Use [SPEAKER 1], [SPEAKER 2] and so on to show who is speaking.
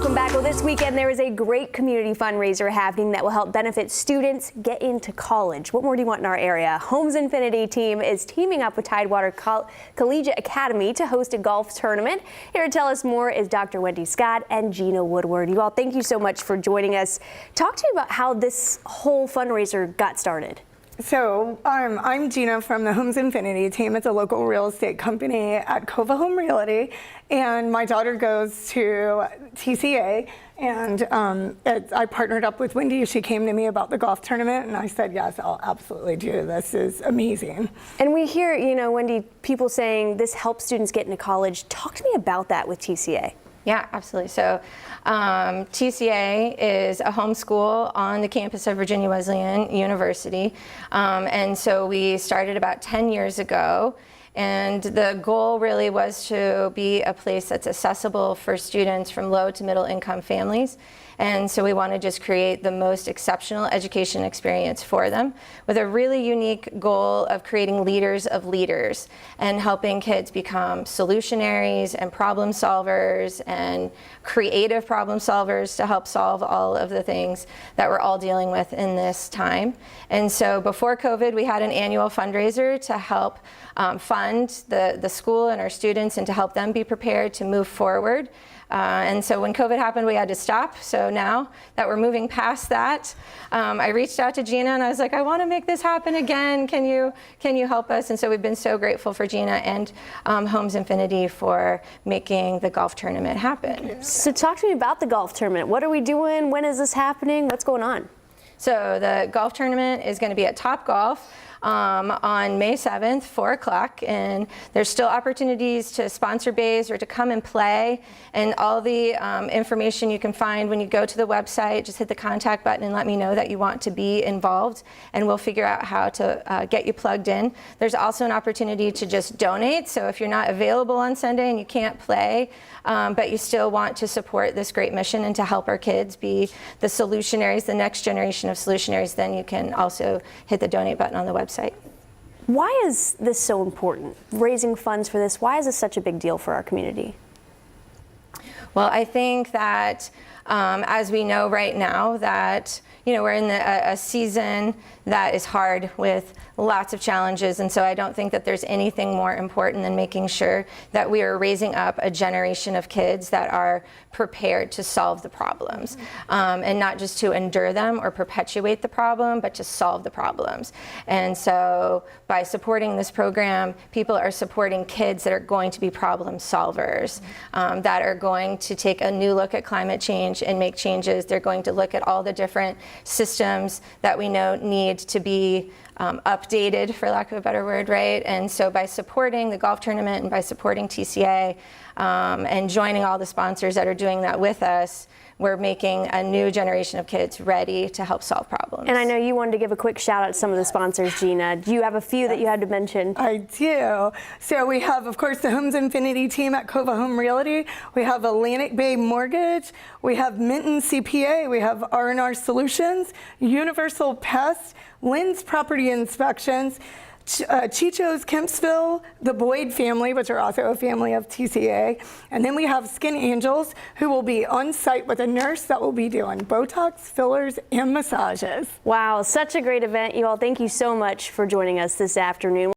[SPEAKER 1] Welcome back. Well, this weekend there is a great community fundraiser happening that will help benefit students get into college. What more do you want in our area? Homes Infinity team is teaming up with Tidewater Collegiate Academy to host a golf tournament. Here to tell us more is Dr. Wendy Scott and Gina Woodward. You all, thank you so much for joining us. Talk to me about how this whole fundraiser got started.
[SPEAKER 2] So I'm Gina from the Homes Infinity team. It's a local real estate company at Cova Home Realty, and my daughter goes to TCA, and I partnered up with Wendy. She came to me about the golf tournament, and I said, yes, I'll absolutely do. This is amazing.
[SPEAKER 1] And we hear, Wendy, people saying this helps students get into college. Talk to me about that with TCA.
[SPEAKER 3] Yeah, absolutely. So TCA is a homeschool on the campus of Virginia Wesleyan University. And so we started about 10 years ago. And the goal really was to be a place that's accessible for students from low to middle income families. And so we want to just create the most exceptional education experience for them with a really unique goal of creating leaders of leaders and helping kids become solutionaries and problem solvers and creative problem solvers to help solve all of the things that we're all dealing with in this time. And so before COVID, we had an annual fundraiser to help fund the school and our students and to help them be prepared to move forward. And so when COVID happened, we had to stop. So now that we're moving past that, I reached out to Gina and I was like, I want to make this happen again. Can you help us? And so we've been so grateful for Gina and Homes Infinity for making the golf tournament happen.
[SPEAKER 1] So talk to me about the golf tournament. What are we doing? When is this happening? What's going on?
[SPEAKER 3] So the golf tournament is going to be at Topgolf on May 7th, 4 o'clock, and there's still opportunities to sponsor bays or to come and play, and all the information you can find when you go to the website. Just hit the contact button and let me know that you want to be involved, and we'll figure out how to get you plugged in. There's also an opportunity to just donate, so if you're not available on Sunday and you can't play, but you still want to support this great mission and to help our kids be the solutionaries, the next generation of solutionaries, then you can also hit the donate button on the website.
[SPEAKER 1] Why is this so important? Raising funds for this, why is this such a big deal for our community?
[SPEAKER 3] Well, I think that as we know right now that we're in a season that is hard with lots of challenges, and so I don't think that there's anything more important than making sure that we are raising up a generation of kids that are prepared to solve the problems, and not just to endure them or perpetuate the problem, but to solve the problems. And so by supporting this program, people are supporting kids that are going to be problem solvers, that are going to take a new look at climate change and make changes. They're going to look at all the different systems that we know need to be updated, for lack of a better word, right? And so by supporting the golf tournament and by supporting TCA and joining all the sponsors that are doing that with us, we're making a new generation of kids ready to help solve problems.
[SPEAKER 1] And I know you wanted to give a quick shout out to some of the sponsors, Gina. Do you have a few that you had to mention?
[SPEAKER 2] I do. So we have, of course, the Homes Infinity team at Cova Home Realty. We have Atlantic Bay Mortgage. We have Minton CPA. We have R&R Solutions, Universal Pest, Lynn's Property Inspections, Chicho's Kempsville, the Boyd family, which are also a family of TCA. And then we have Skin Angels, who will be on site with a nurse that will be doing Botox, fillers, and massages.
[SPEAKER 1] Wow, such a great event. You all, thank you so much for joining us this afternoon.